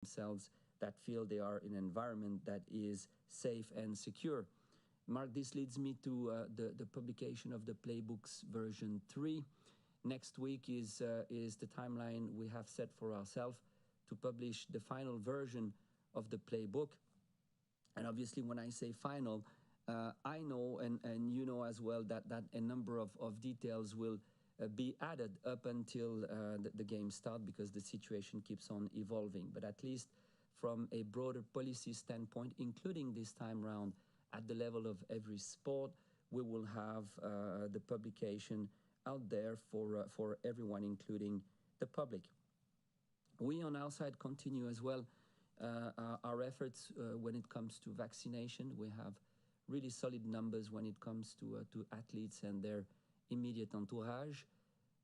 themselves, that feel they are in an environment that is safe and secure. Mark, this leads me to the publication of the Playbooks version 3. Next week is the timeline we have set for ourselves to publish the final version of the Playbook. And obviously, when I say final, I know, and you know as well, that a number of details will be added up until the game start, because the situation keeps on evolving. But at least from a broader policy standpoint, including this time round at the level of every sport, we will have the publication out there for everyone, including the public. We on our side continue as well our efforts when it comes to vaccination. We have really solid numbers when it comes to athletes and their immediate entourage.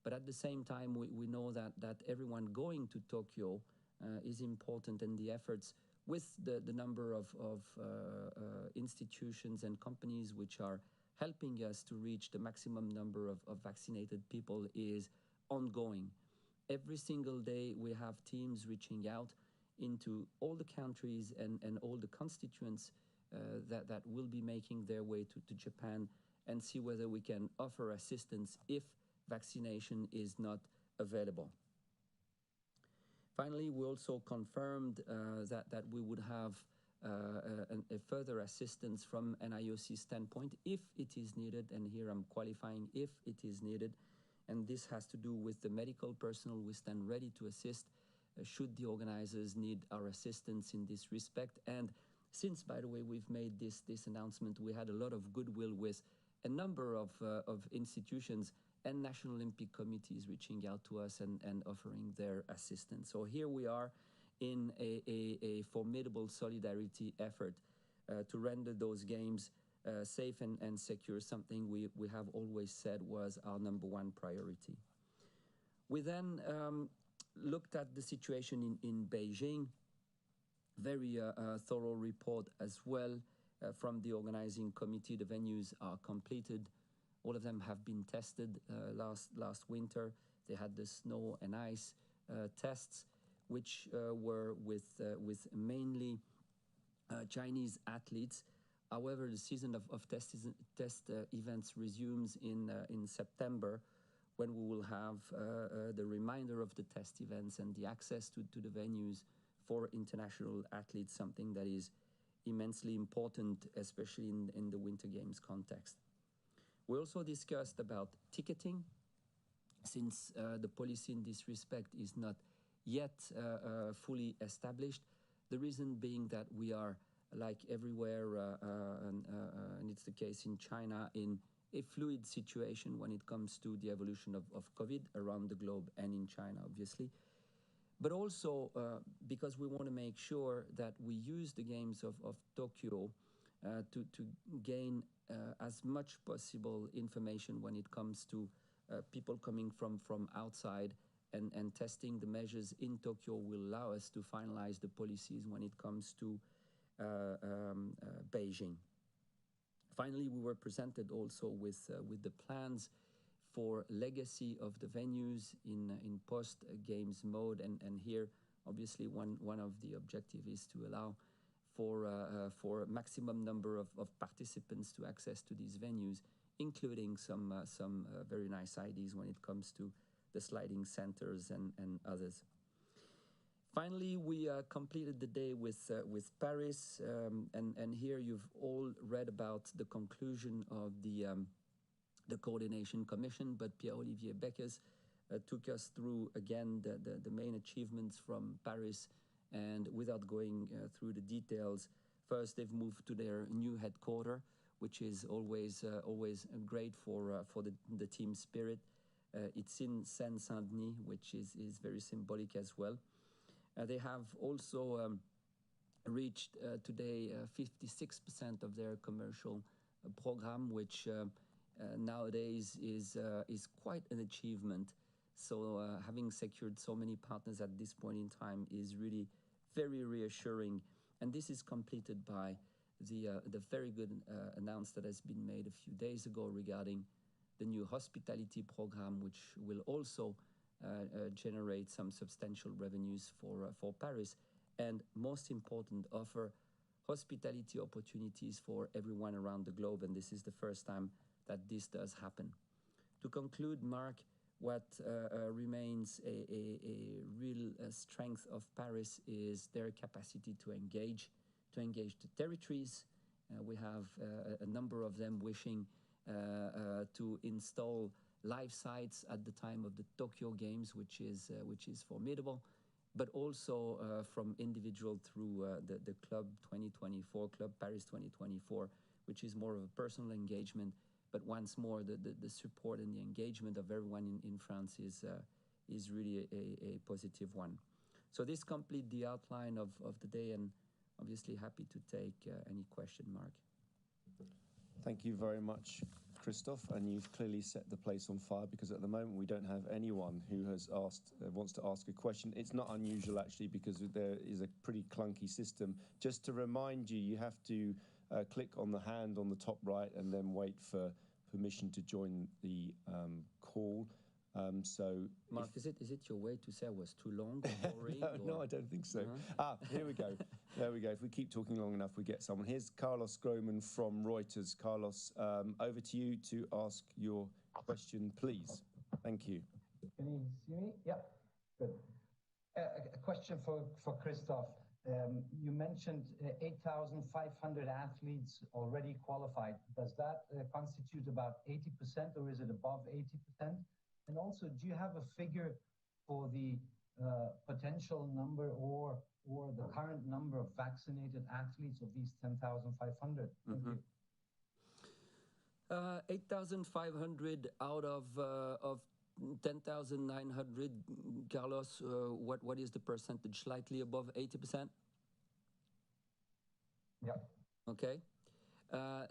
But at the same time, we know that everyone going to Tokyo is important, and the efforts with the number of institutions and companies which are helping us to reach the maximum number of vaccinated people is ongoing. Every single day we have teams reaching out into all the countries and all the constituents that will be making their way to Japan, and see whether we can offer assistance if vaccination is not available. Finally, we also confirmed that we would have a further assistance from an IOC standpoint if it is needed, and here I'm qualifying if it is needed, and this has to do with the medical personnel. We stand ready to assist should the organizers need our assistance in this respect. And since, by the way, we've made this announcement, we had a lot of goodwill with a number of institutions and national Olympic committees reaching out to us and offering their assistance. So here we are in a formidable solidarity effort to render those games safe and secure, something we have always said was our number one priority. We then looked at the situation in Beijing. Very thorough report as well from the organizing committee. The venues are completed. All of them have been tested last winter. They had the snow and ice tests, which were with mainly Chinese athletes. However, the season of test events resumes in September, when we will have the reminder of the test events and the access to the venues for international athletes, something that is immensely important, especially in the Winter Games context. We also discussed about ticketing, since the policy in this respect is not yet fully established. The reason being that we are, like everywhere, and it's the case in China, in a fluid situation when it comes to the evolution of COVID around the globe and in China, obviously. But also because we want to make sure that we use the Games of Tokyo to gain as much possible information when it comes to people coming from outside, and testing the measures in Tokyo will allow us to finalize the policies when it comes to Beijing. Finally, we were presented also with the plans for legacy of the venues in post-games mode, and here obviously one of the objectives is to allow for a maximum number of participants to access to these venues, including some very nice ideas when it comes to the sliding centers and others. Finally, we completed the day with Paris, and here you've all read about the conclusion of the Coordination Commission, but Pierre-Olivier Beckers took us through again the main achievements from Paris. And without going through the details, first they've moved to their new headquarters, which is always great for the team spirit. It's in Seine-Saint-Denis, which is very symbolic as well. They have also reached today 56% of their commercial program, which nowadays is quite an achievement. So having secured so many partners at this point in time is really very reassuring. And this is completed by the very good announcement that has been made a few days ago regarding the new hospitality program, which will also generate some substantial revenues for Paris, and most important, offer hospitality opportunities for everyone around the globe. And this is the first time that this does happen. To conclude, Mark, what remains a real strength of Paris is their capacity to engage the territories. We have a number of them wishing to install live sites at the time of the Tokyo Games, which is formidable, but also from individual through the Club 2024, Club Paris 2024, which is more of a personal engagement. But once more, the support and the engagement of everyone in France is really a positive one. So this completes the outline of the day, and obviously happy to take any question, Mark. Thank you very much, Christophe, and you've clearly set the place on fire, because at the moment we don't have anyone who has wants to ask a question. It's not unusual, actually, because there is a pretty clunky system. Just to remind you, you have to click on the hand on the top right and then wait for permission to join the call. So, Mark, is it your way to say I was too long or boring? No, I don't think so. Here we go. There we go. If we keep talking long enough, we get someone. Here's Carlos Groman from Reuters. Carlos, over to you to ask your question, please. Thank you. Can you see me? Yeah, good. A question for Christophe. You mentioned 8,500 athletes already qualified. Does that constitute about 80%, or is it above 80%? And also, do you have a figure for the potential number or the current number of vaccinated athletes of these 10,500? Thank you. 8,500 out of 10,900, Carlos, what is the percentage? Slightly above 80%? Yeah. Okay.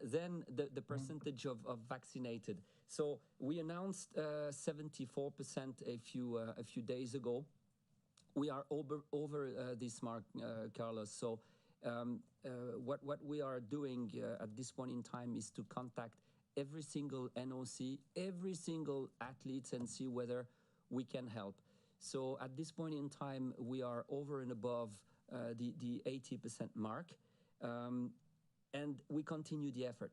Then the percentage of vaccinated. So we announced 74% a few days ago. We are over this mark, Carlos. So what we are doing at this point in time is to contact every single NOC, every single athlete, and see whether we can help. So at this point in time, we are over and above the 80% mark. And we continue the effort,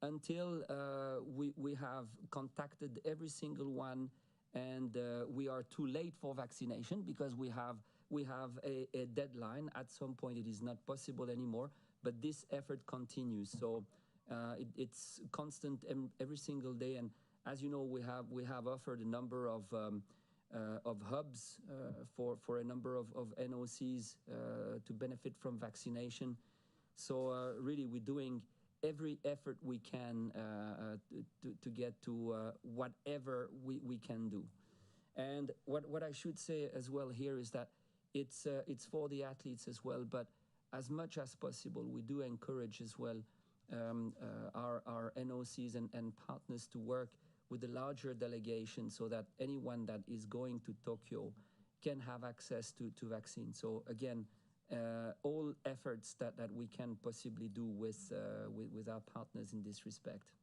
until we have contacted every single one, and we are too late for vaccination, because we have a deadline. At some point, it is not possible anymore, but this effort continues. So it's constant every single day. And as you know, we have offered a number of hubs for a number of NOCs to benefit from vaccination. So really, we're doing every effort we can to get to whatever we can do. And what I should say as well here is that it's for the athletes as well, but as much as possible, we do encourage as well our NOCs and partners to work with a larger delegation, so that anyone that is going to Tokyo can have access to vaccine. So again, all efforts that we can possibly do with our partners in this respect.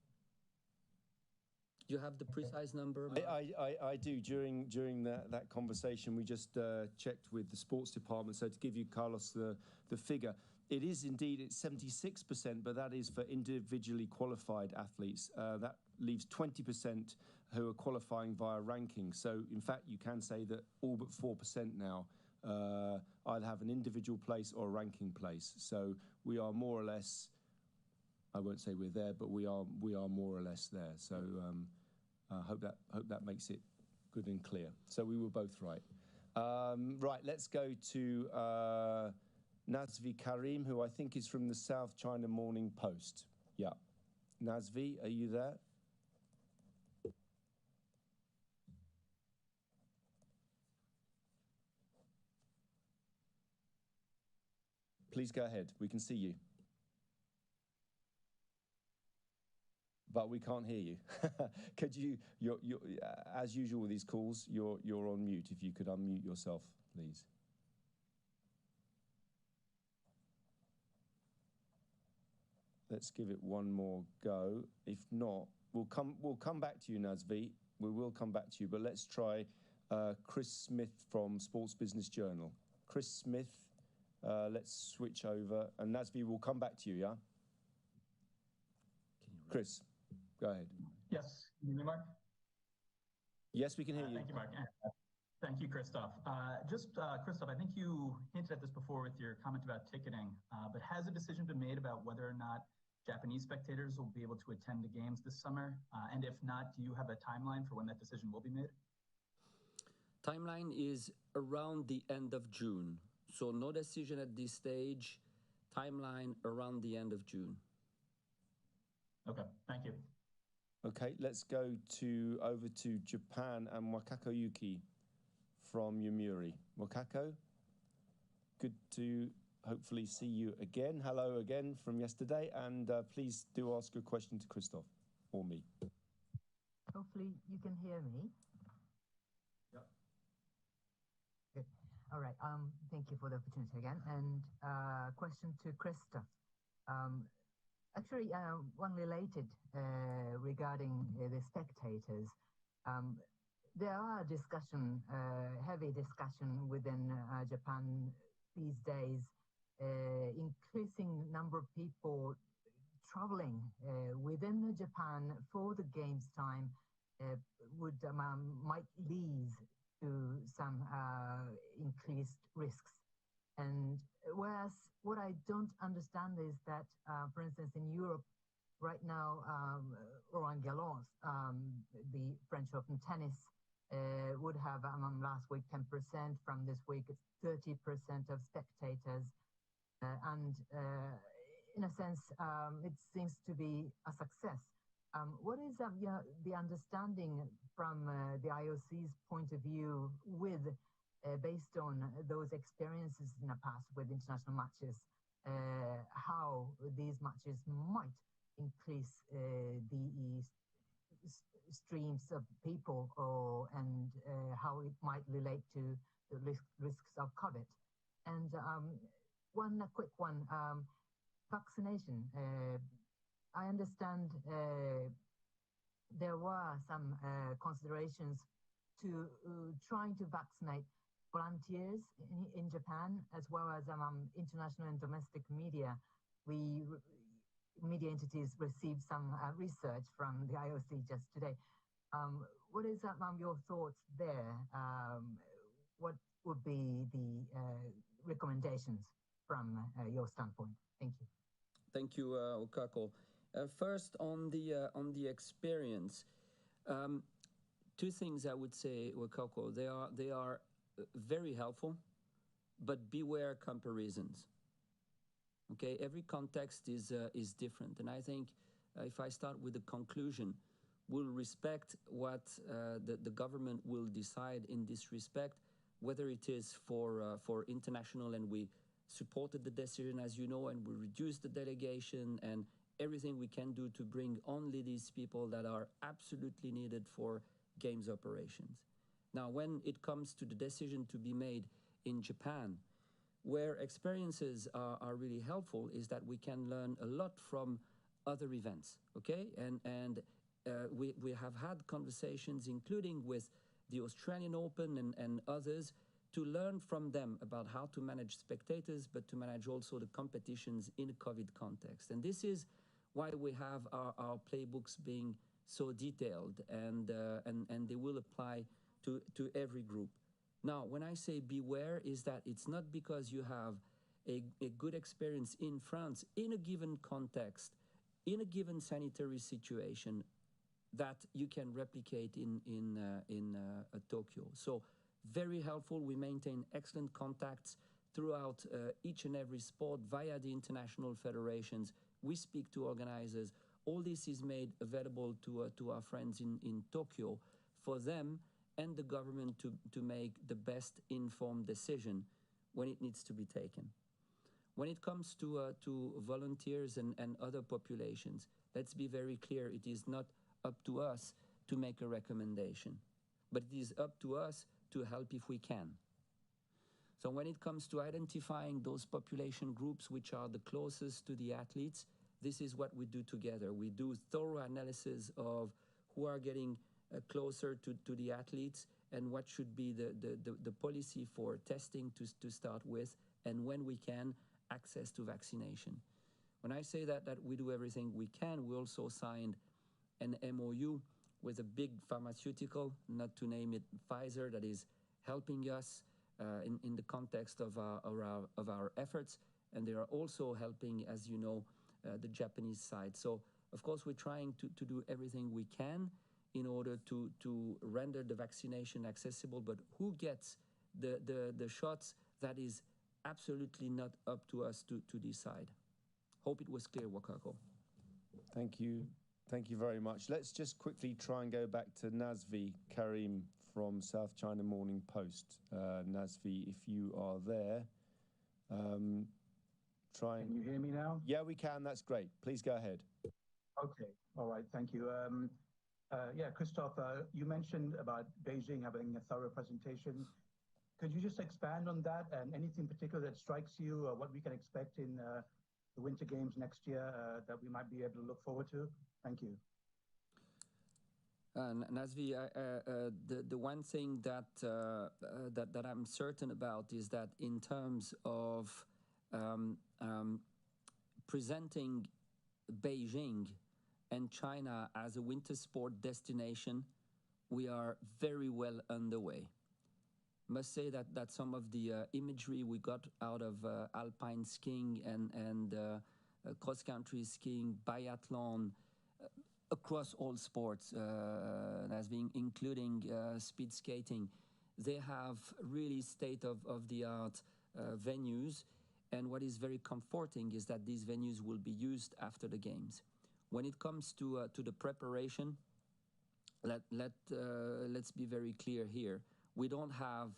Do you have the precise number? I do. During that conversation, we just checked with the sports department. So to give you, Carlos, the figure, it is indeed, it's 76%, but that is for individually qualified athletes. That leaves 20% who are qualifying via ranking. So in fact, you can say that all but 4% now either have an individual place or a ranking place. So we are more or less, I won't say we're there, but we are more or less there. So hope that makes it good and clear. So we were both right. Right, let's go to Nazvi Karim, who I think is from the South China Morning Post. Yeah. Nazvi, are you there? Please go ahead. We can see you. But we can't hear you. Could you, as usual with these calls, you're on mute. If you could unmute yourself, please. Let's give it one more go. If not, we'll come back to you, Nazvi. We will come back to you, but let's try Chris Smith from Sports Business Journal. Chris Smith, let's switch over, and Nazvi will come back to you, yeah? Chris, go ahead. Yes, can you hear me, Mark? Yes, we can hear you. Thank you, Mark. Thank you, Christoph. Christoph, I think you hinted at this before with your comment about ticketing, but has a decision been made about whether or not Japanese spectators will be able to attend the games this summer? And if not, do you have a timeline for when that decision will be made? Timeline is around the end of June. So no decision at this stage. Timeline around the end of June. Okay, thank you. Okay, let's go over to Japan and Wakako Yuki from Yomiuri. Wakako, good to hopefully see you again. Hello again from yesterday, and please do ask a question to Christoph or me. Hopefully you can hear me. Yep. Good. All right. Thank you for the opportunity again. And question to Christoph. Actually, one related regarding the spectators. There are heavy discussion within Japan these days, increasing number of people traveling within Japan for the games time might lead to some increased risks. And whereas what I don't understand is that, for instance, in Europe right now, Roland Garros, the French Open tennis, would have last week 10%. From this week, it's 30% of spectators. And in a sense, it seems to be a success. What is the understanding from the IOC's point of view based on those experiences in the past with international matches, how these matches might increase the streams of people and how it might relate to the risks of COVID? And one quick one, vaccination. I understand there were some considerations to trying to vaccinate volunteers in Japan, as well as international and domestic media. Media entities received some research from the IOC just today. What is your thoughts there? What would be the recommendations from your standpoint? Thank you. Thank you, Okako. First, on the experience, two things I would say, Okako. They are very helpful, but beware comparisons. Okay, every context is different, and I think if I start with the conclusion, we'll respect what the government will decide in this respect, whether it is for international, and we supported the decision, as you know, and we reduced the delegation and everything we can do to bring only these people that are absolutely needed for games operations. Now, when it comes to the decision to be made in Japan, where experiences are really helpful is that we can learn a lot from other events, okay? And we have had conversations, including with the Australian Open and others, to learn from them about how to manage spectators, but to manage also the competitions in a COVID context. And this is why we have our playbooks being so detailed, and they will apply to every group. Now, when I say beware, is that it's not because you have a good experience in France, in a given context, in a given sanitary situation, that you can replicate in Tokyo. So very helpful. We maintain excellent contacts throughout each and every sport via the international federations. We speak to organizers. All this is made available to our friends in Tokyo for them and the government to make the best informed decision when it needs to be taken. When it comes to volunteers and other populations, let's be very clear, it is not up to us to make a recommendation, but it is up to us to help if we can. So when it comes to identifying those population groups which are the closest to the athletes, this is what we do together. We do thorough analysis of who are getting closer to the athletes, and what should be the policy for testing to start with, and when we can, access to vaccination. When I say that we do everything we can, we also signed an MOU with a big pharmaceutical, not to name it Pfizer, that is helping us in the context of our efforts, and they are also helping, as you know, the Japanese side. So, of course, we're trying to do everything we can in order to render the vaccination accessible, but who gets the shots, that is absolutely not up to us to decide. Hope it was clear, Wakako. Thank you. Thank you very much. Let's just quickly try and go back to Nazvi Karim from South China Morning Post. Nazvi, if you are there, try and... Can you hear me now? Yeah, we can. That's great. Please go ahead. Okay. All right. Thank you. Yeah, Christophe, you mentioned about Beijing having a thorough presentation. Could you just expand on that and anything particular that strikes you, or what we can expect in the Winter Games next year that we might be able to look forward to? Thank you. Nazvi, the one thing that I'm certain about is that in terms of presenting Beijing and China as a winter sport destination, we are very well underway. Must say that some of the imagery we got out of alpine skiing and cross-country skiing, biathlon, across all sports, including speed skating, they have really state-of-the-art venues. And what is very comforting is that these venues will be used after the games. When it comes to the preparation, let's be very clear here. We don't have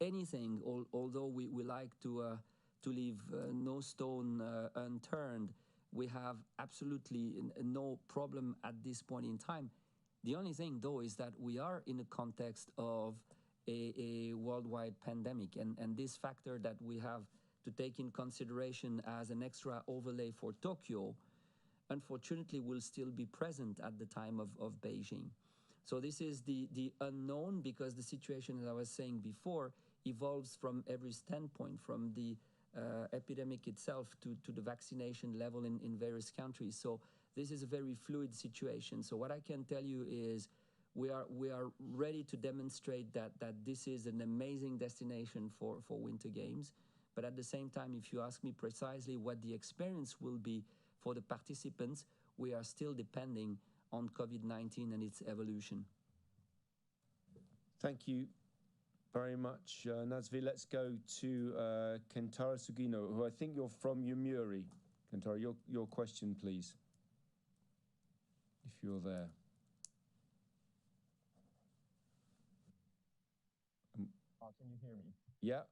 anything, although we like to leave no stone unturned. We have absolutely no problem at this point in time. The only thing, though, is that we are in a context of a worldwide pandemic, and this factor that we have to take in consideration as an extra overlay for Tokyo, unfortunately, will still be present at the time of Beijing. So this is the unknown, because the situation, as I was saying before, evolves from every standpoint, from the epidemic itself to the vaccination level in various countries. So this is a very fluid situation. So what I can tell you is we are ready to demonstrate that this is an amazing destination for Winter Games. But at the same time, if you ask me precisely what the experience will be for the participants, we are still depending on COVID-19 and its evolution. Thank you very much, Nazvi. Let's go to Kentaro Sugino, who I think you're from Yomiuri. Kentaro, your question, please, if you're there. Can you hear me? Yeah.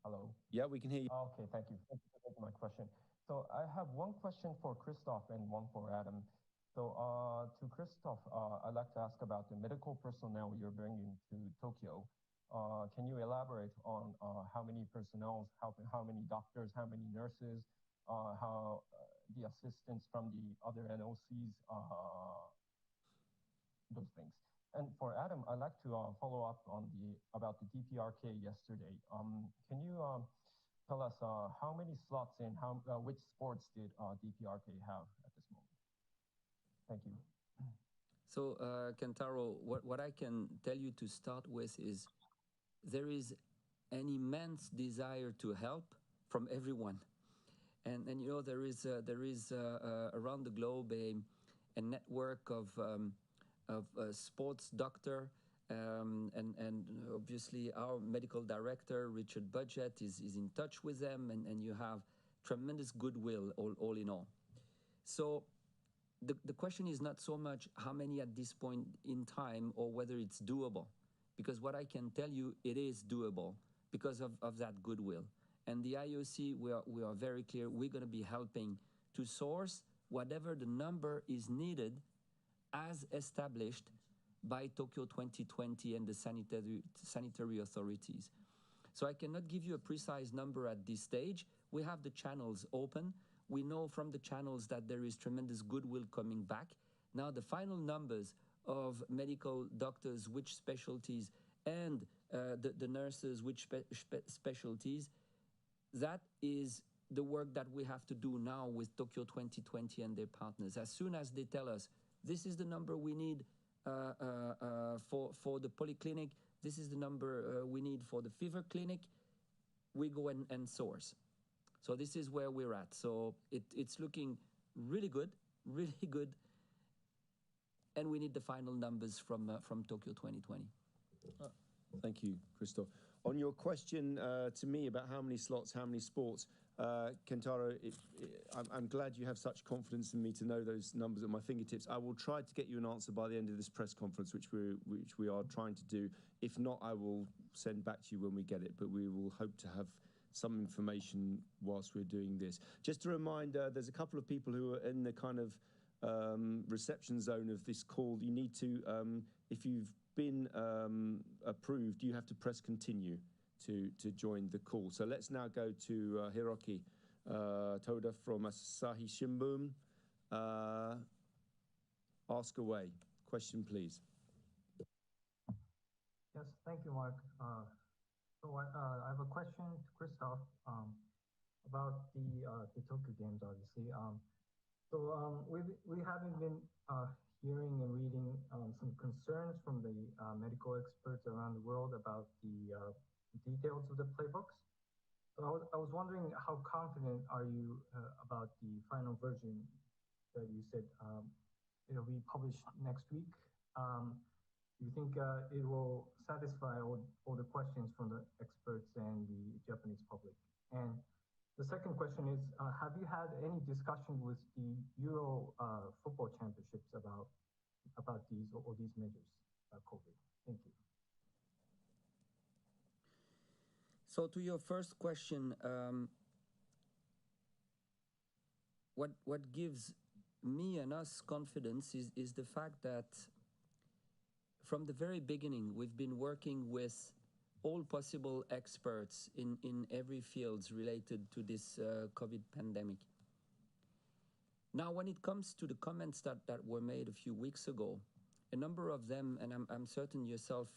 Hello? Yeah, we can hear you. Okay, thank you. Thank you for taking my question. So I have one question for Christophe and one for Adam. So to Christophe, I'd like to ask about the medical personnel you're bringing to Tokyo. Can you elaborate on how many personnel, how many doctors, how many nurses, how the assistance from the other NOCs, those things. And for Adam, I'd like to follow up on about the DPRK yesterday. Can you tell us how many slots and which sports did DPRK have at this moment? Thank you. So, Kentaro, what I can tell you to start with is there is an immense desire to help from everyone. And you know, there is around the globe a network of sports doctor, and obviously our medical director, Richard Budget, is in touch with them, and you have tremendous goodwill all in all. So the question is not so much how many at this point in time or whether it's doable, because what I can tell you, it is doable because of that goodwill. And the IOC, we are very clear, we're going to be helping to source whatever the number is needed as established by Tokyo 2020 and the sanitary authorities. So I cannot give you a precise number at this stage. We have the channels open. We know from the channels that there is tremendous goodwill coming back. Now the final numbers of medical doctors, which specialties, and the nurses with specialties. That is the work that we have to do now with Tokyo 2020 and their partners. As soon as they tell us, this is the number we need for the polyclinic, this is the number we need for the fever clinic, we go and source. So this is where we're at. So it's looking really good, really good. And we need the final numbers from Tokyo 2020. Thank you, Christophe. On your question to me about how many slots, how many sports, Kentaro, I'm glad you have such confidence in me to know those numbers at my fingertips. I will try to get you an answer by the end of this press conference, which we are trying to do. If not, I will send back to you when we get it, but we will hope to have some information whilst we're doing this. Just a reminder, there's a couple of people who are in the kind of reception zone of this call. You need to, if you've been approved, you have to press continue to join the call. So let's now go to Hiroki Toda from Asahi Shimbun. Ask away. Question, please. Yes, thank you, Mark. I have a question to Christophe about the Tokyo Games, obviously. We haven't been hearing and reading some concerns from the medical experts around the world about the details of the playbooks. So I was wondering, how confident are you about the final version that you said it'll be published next week? Do you think it will satisfy all the questions from the experts and the Japanese public? And the second question is, have you had any discussion with the Euro football championships about these measures, COVID? Thank you. So to your first question, what gives me and us confidence is the fact that from the very beginning, we've been working with all possible experts in every field related to this COVID pandemic. Now, when it comes to the comments that were made a few weeks ago, a number of them, and I'm certain yourself,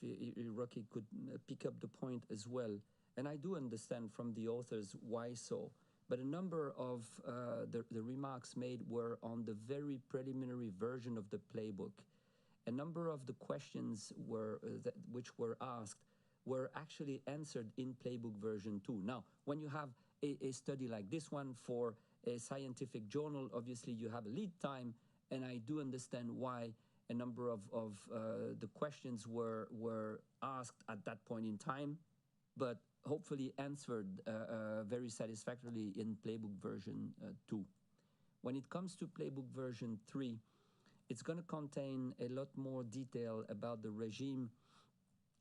Rocky, could pick up the point as well, and I do understand from the authors why so, but a number of the remarks made were on the very preliminary version of the playbook. A number of the questions which were asked were actually answered in Playbook version 2. Now, when you have a study like this one for a scientific journal, obviously you have a lead time, and I do understand why a number of the questions were asked at that point in time, but hopefully answered very satisfactorily in Playbook version 2. When it comes to Playbook version 3, it's going to contain a lot more detail about the regime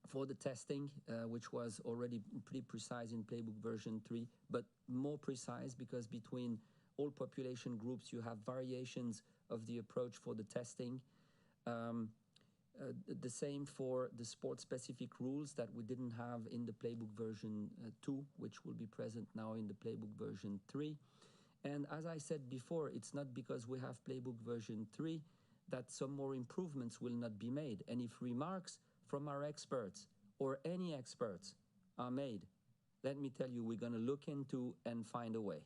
for the testing, which was already pretty precise in Playbook version 3, but more precise because between all population groups you have variations of the approach for the testing. The same for the sport-specific rules that we didn't have in the Playbook version 2, which will be present now in the Playbook version 3. And as I said before, it's not because we have Playbook version 3 that some more improvements will not be made. And if remarks from our experts or any experts are made, let me tell you, we're going to look into and find a way.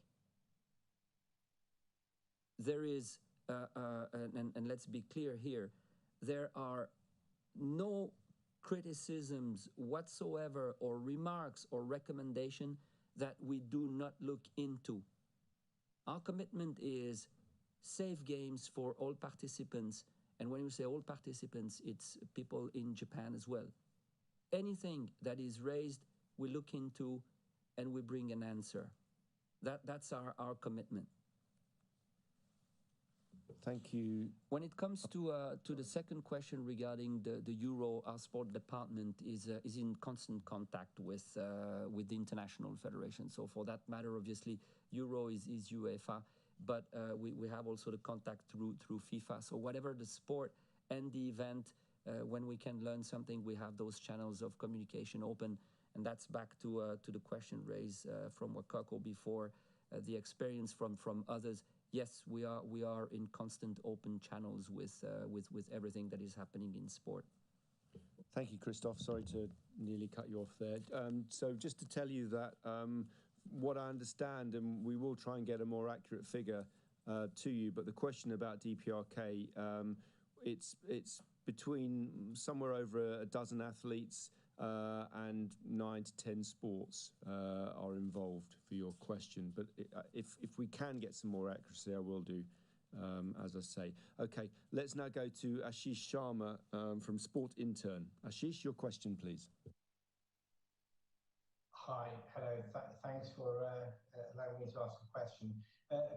There is, and let's be clear here, there are no criticisms whatsoever or remarks or recommendation that we do not look into. Our commitment is safe games for all participants. And when we say all participants, it's people in Japan as well. Anything that is raised, we look into and we bring an answer. That's our commitment. Thank you. When it comes to the second question regarding the Euro, our sport department is in constant contact with the international federation. So for that matter, obviously, Euro is UEFA, but we have also the contact through FIFA. So whatever the sport and the event, when we can learn something, we have those channels of communication open. And that's back to the question raised from Wakako before, the experience from others. Yes, we are in constant open channels with everything that is happening in sport. Thank you, Christoph. Sorry to nearly cut you off there. So just to tell you that what I understand, and we will try and get a more accurate figure to you, but the question about DPRK, it's between somewhere over a dozen athletes and 9 to 10 sports are involved for your question. But if we can get some more accuracy, I will do. As I say. Okay, let's now go to Ashish Sharma from Sport Intern. Ashish, your question, please. Hi, hello. Thanks for allowing me to ask a question.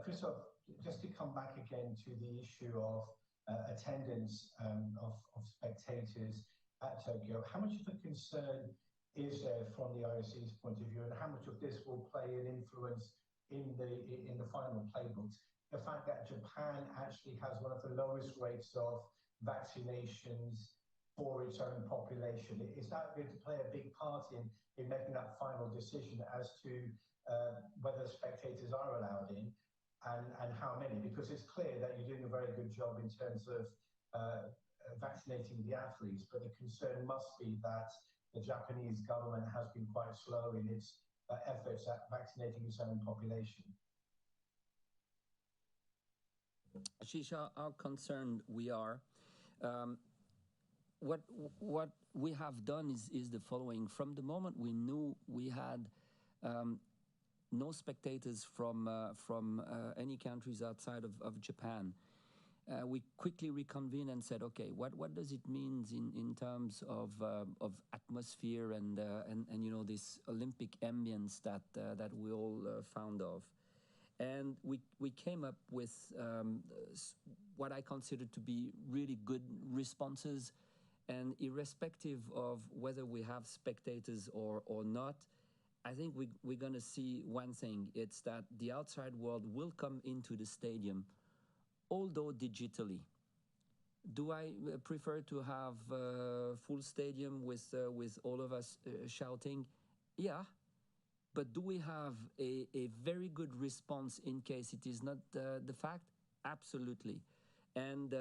Christoph, just to come back again to the issue of attendance of spectators at Tokyo, how much of a concern is there from the IOC's point of view, and how much of this will play an influence in the final playbooks? The fact that Japan actually has one of the lowest rates of vaccinations for its own population. Is that going to play a big part in making that final decision as to whether spectators are allowed in and how many? Because it's clear that you're doing a very good job in terms of vaccinating the athletes, but the concern must be that the Japanese government has been quite slow in its efforts at vaccinating its own population. Ashish, how concerned we are. What we have done is the following. From the moment we knew we had no spectators from any countries outside of Japan, we quickly reconvened and said, okay, what does it mean in terms of atmosphere and you know, this Olympic ambience that we all found of. And we came up with what I consider to be really good responses. And irrespective of whether we have spectators or not, I think we're going to see one thing. It's that the outside world will come into the stadium, although digitally. Do I prefer to have a full stadium with all of us shouting? Yeah. But do we have a very good response in case it is not the fact? Absolutely. And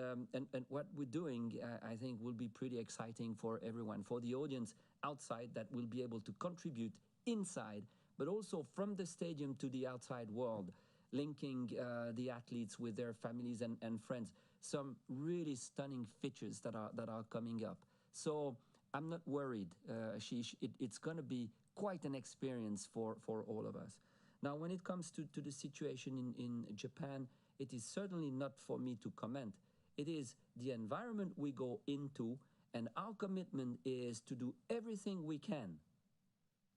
what we're doing, I think, will be pretty exciting for everyone, for the audience outside that will be able to contribute inside, but also from the stadium to the outside world, linking the athletes with their families and friends. Some really stunning features that are coming up. So I'm not worried, Ashish. It's going to be quite an experience for all of us. Now, when it comes to the situation in Japan, it is certainly not for me to comment. It is the environment we go into, and our commitment is to do everything we can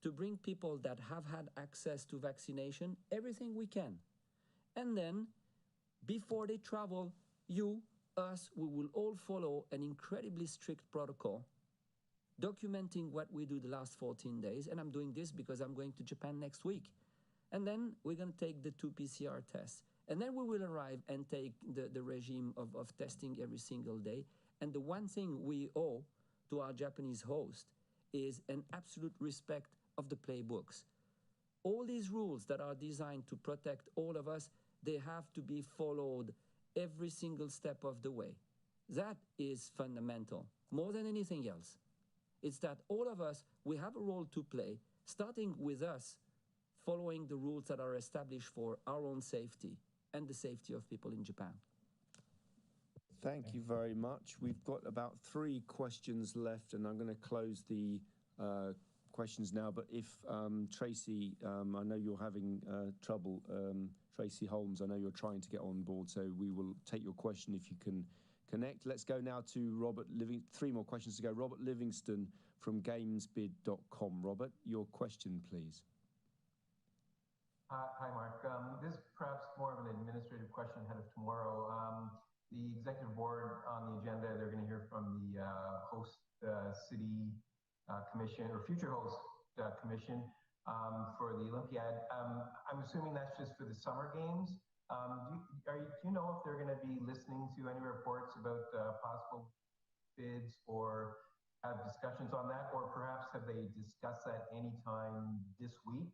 to bring people that have had access to vaccination, everything we can. And then, before they travel, you, us, we will all follow an incredibly strict protocol documenting what we do the last 14 days. And I'm doing this because I'm going to Japan next week. And then we're going to take the 2 PCR tests. And then we will arrive and take the regime of testing every single day. And the one thing we owe to our Japanese host is an absolute respect of the playbooks. All these rules that are designed to protect all of us, they have to be followed every single step of the way. That is fundamental, more than anything else. It's that all of us, we have a role to play, starting with us following the rules that are established for our own safety and the safety of people in Japan. Thank you very much. We've got about 3 questions left, and I'm going to close the questions now. But if Tracy, I know you're having trouble, Tracy Holmes, I know you're trying to get on board, so we will take your question if you can connect. Let's go now to Robert Livingston. 3 more questions to go. Robert Livingston from gamesbid.com. Robert, your question, please. Hi, Mark. This is perhaps more of an administrative question ahead of tomorrow. The executive board on the agenda, they're going to hear from the host city commission or future host commission for the Olympiad. I'm assuming that's just for the summer games. Do you know if they're going to be listening to any reports about possible bids or have discussions on that, or perhaps have they discussed that anytime this week?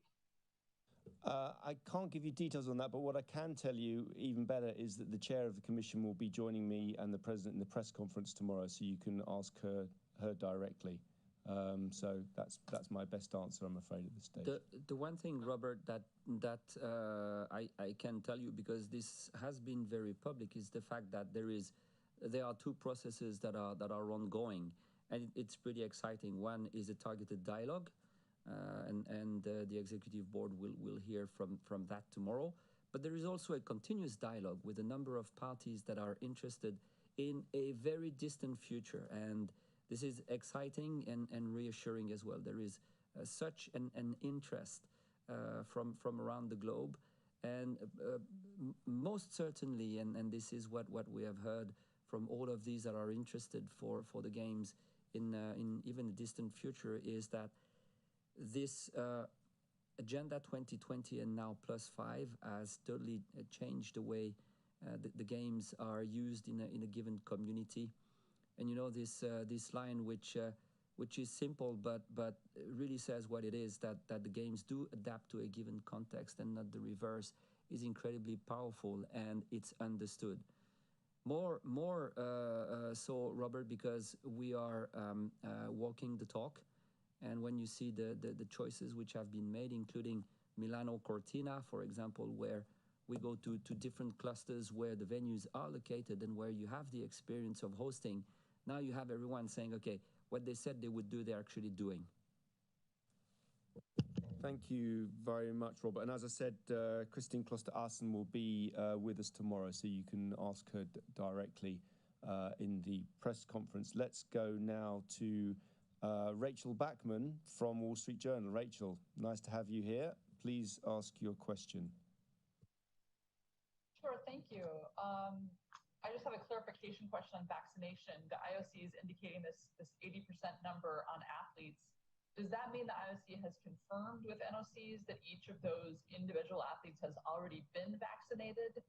I can't give you details on that, but what I can tell you, even better, is that the chair of the commission will be joining me and the president in the press conference tomorrow, so you can ask her her directly. So that's my best answer, I'm afraid, at this stage. The one thing, Robert, that I can tell you, because this has been very public, is the fact that there are two processes that are ongoing, and it's pretty exciting. One is a targeted dialogue, and the executive board will hear from that tomorrow. But there is also a continuous dialogue with a number of parties that are interested in a very distant future, and this is exciting and reassuring as well. There is such an interest from around the globe, and most certainly, and this is what we have heard from all of these that are interested for the games in even the distant future, is that this Agenda 2020 and now +5 has totally changed the way the games are used in a given community. And you know, this line, which is simple but really says what it is, that the games do adapt to a given context and not the reverse, is incredibly powerful, and it's understood. More so, Robert, because we are walking the talk, and when you see the choices which have been made, including Milano Cortina, for example, where we go to different clusters where the venues are located and where you have the experience of hosting. Now you have everyone saying, okay, what they said they would do, they're actually doing. Thank you very much, Robert. And as I said, Christine Kloster-Assen will be with us tomorrow, so you can ask her directly in the press conference. Let's go now to Rachel Bachman from Wall Street Journal. Rachel, nice to have you here. Please ask your question. Sure, thank you. I just have a clarification question on vaccination. The IOC is indicating this 80% number on athletes. Does that mean the IOC has confirmed with NOCs that each of those individual athletes has already been vaccinated?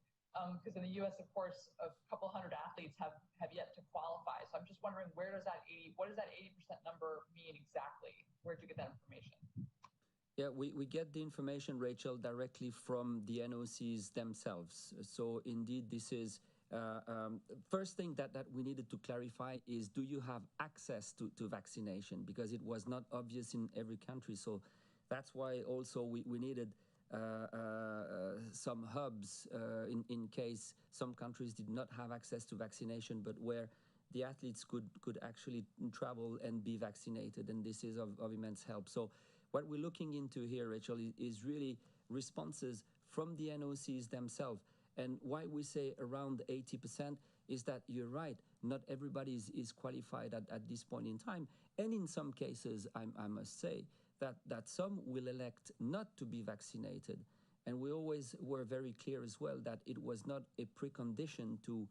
Because in the US, of course, a couple hundred athletes have yet to qualify. So I'm just wondering, what does that 80% number mean exactly? Where'd you get that information? Yeah, we get the information, Rachel, directly from the NOCs themselves. So indeed, this is first thing that we needed to clarify is, do you have access to vaccination? Because it was not obvious in every country. So that's why also we needed some hubs in case some countries did not have access to vaccination, but where the athletes could actually travel and be vaccinated. And this is of immense help. So what we're looking into here, Rachel, is really responses from the NOCs themselves. And why we say around 80% is that you're right, not everybody is qualified at this point in time. And in some cases, I must say, that some will elect not to be vaccinated. And we always were very clear as well that it was not a precondition to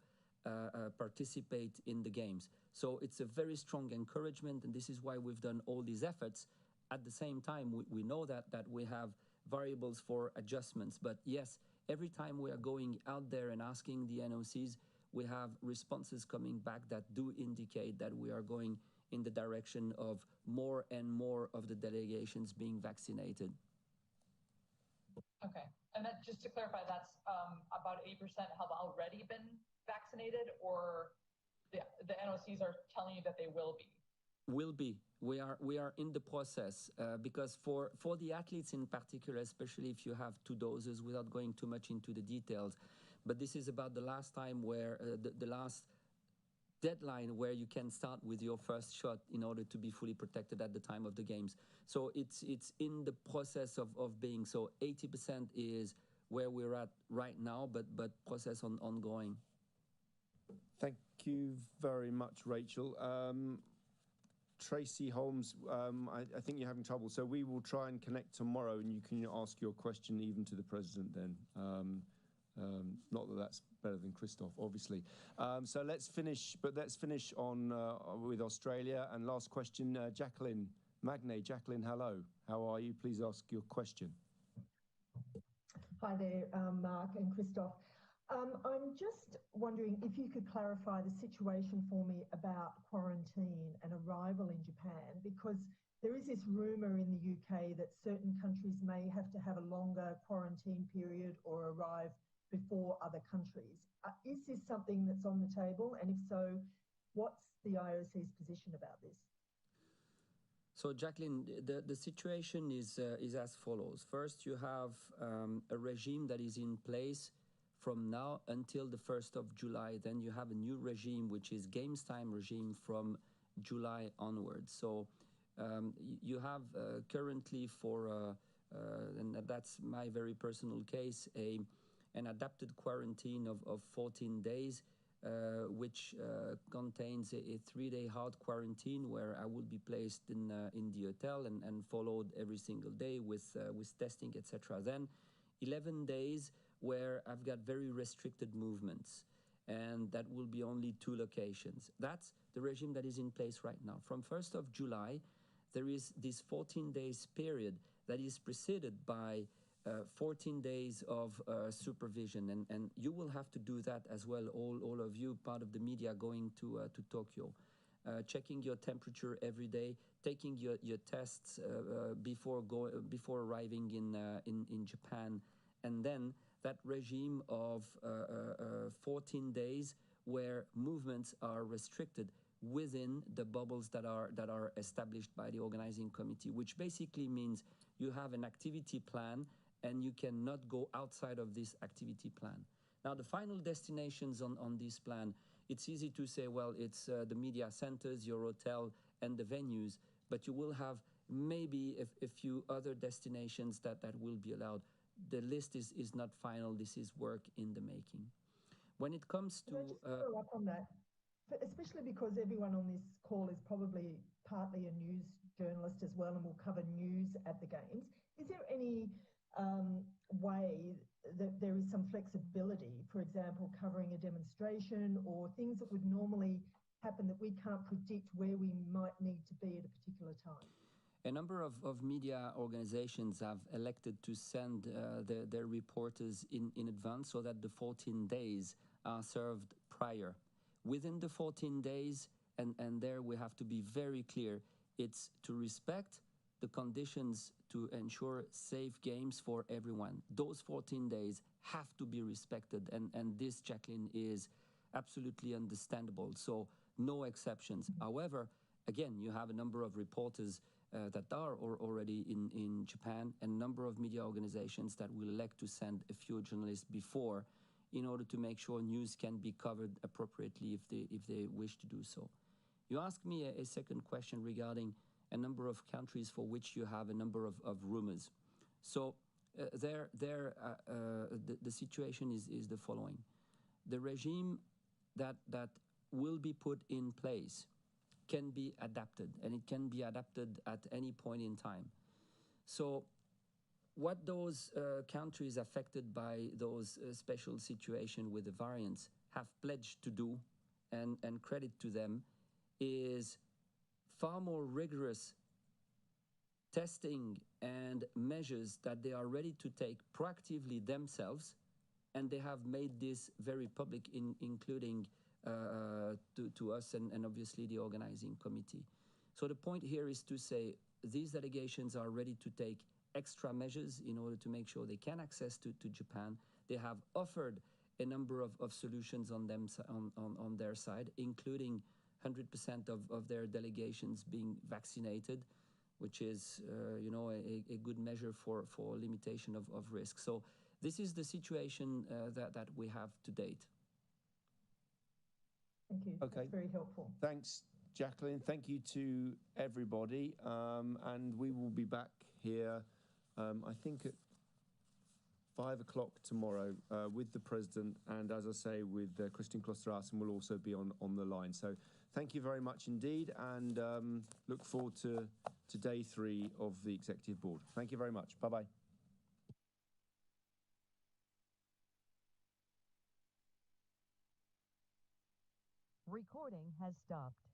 participate in the games. So it's a very strong encouragement, and this is why we've done all these efforts. At the same time, we know that we have variables for adjustments. But yes, every time we are going out there and asking the NOCs, we have responses coming back that do indicate that we are going in the direction of more and more of the delegations being vaccinated. Okay, and then just to clarify, that's about 80% have already been vaccinated, or the NOCs are telling you that they will be? Will be. We are in the process because for the athletes in particular, especially if you have 2 doses, without going too much into the details, but this is about the last time where the last deadline where you can start with your first shot in order to be fully protected at the time of the games. So it's in the process of being. So 80% is where we're at right now, but process ongoing. Thank you very much, Rachel. Tracy Holmes, I think you're having trouble, so we will try and connect tomorrow, and you can ask your question even to the president then. Not that that's better than Christophe, obviously. So let's finish on with Australia. And last question, Jacqueline Magne. Jacqueline, hello. How are you? Please ask your question. Hi there, Mark and Christophe. I'm just wondering if you could clarify the situation for me about quarantine and arrival in Japan, because there is this rumour in the UK that certain countries may have to have a longer quarantine period or arrive before other countries. Is this something that's on the table? And if so, what's the IOC's position about this? So, Jacqueline, the situation is as follows. First, you have a regime that is in place from now until the 1st of July. Then you have a new regime, which is games time regime from July onwards. So you have currently and that's my very personal case, an adapted quarantine of 14 days, which contains a 3-day hard quarantine where I will be placed in the hotel and followed every single day with testing, etc. Then 11 days where I've got very restricted movements, and that will be only 2 locations. That's the regime that is in place right now. From 1st of July, there is this 14 days period that is preceded by 14 days of supervision, and you will have to do that as well, all of you, part of the media going to Tokyo, checking your temperature every day, taking your tests before arriving in Japan, and then that regime of 14 days where movements are restricted within the bubbles that are established by the organizing committee, which basically means you have an activity plan and you cannot go outside of this activity plan. Now, the final destinations on this plan, it's easy to say, well, it's the media centers, your hotel, and the venues, but you will have maybe a few other destinations that will be allowed. The list is not final. This is work in the making. When it comes to... Can I just follow up on that? Especially because everyone on this call is probably partly a news journalist as well and will cover news at the Games. Is there any way that there is some flexibility, for example, covering a demonstration or things that would normally happen that we can't predict where we might need to be at a particular time? A number of media organizations have elected to send their reporters in advance so that the 14 days are served prior. Within the 14 days, and there we have to be very clear, it's to respect the conditions to ensure safe games for everyone. Those 14 days have to be respected, and this, Jacqueline, is absolutely understandable, so no exceptions. However, again, you have a number of reporters that are already in Japan, and a number of media organizations that will elect to send a few journalists before in order to make sure news can be covered appropriately if they wish to do so. You asked me a second question regarding a number of countries for which you have a number of rumors. So the situation is the following. The regime that will be put in place can be adapted, and it can be adapted at any point in time. So what those countries affected by those special situation with the variants have pledged to do, and credit to them, is far more rigorous testing and measures that they are ready to take proactively themselves, and they have made this very public, including to us and obviously the organizing committee. So the point here is to say these delegations are ready to take extra measures in order to make sure they can access to Japan. They have offered a number of solutions on their side, including 100% of their delegations being vaccinated, which is a good measure for limitation of risk. So this is the situation that we have to date. Thank you. Okay. That's very helpful. Thanks, Jacqueline. Thank you to everybody. And we will be back here, I think, at 5 o'clock tomorrow with the President. And as I say, with Christian Kloster-Assen will also be on the line. So thank you very much indeed. And look forward to day 3 of the Executive Board. Thank you very much. Bye-bye. Recording has stopped.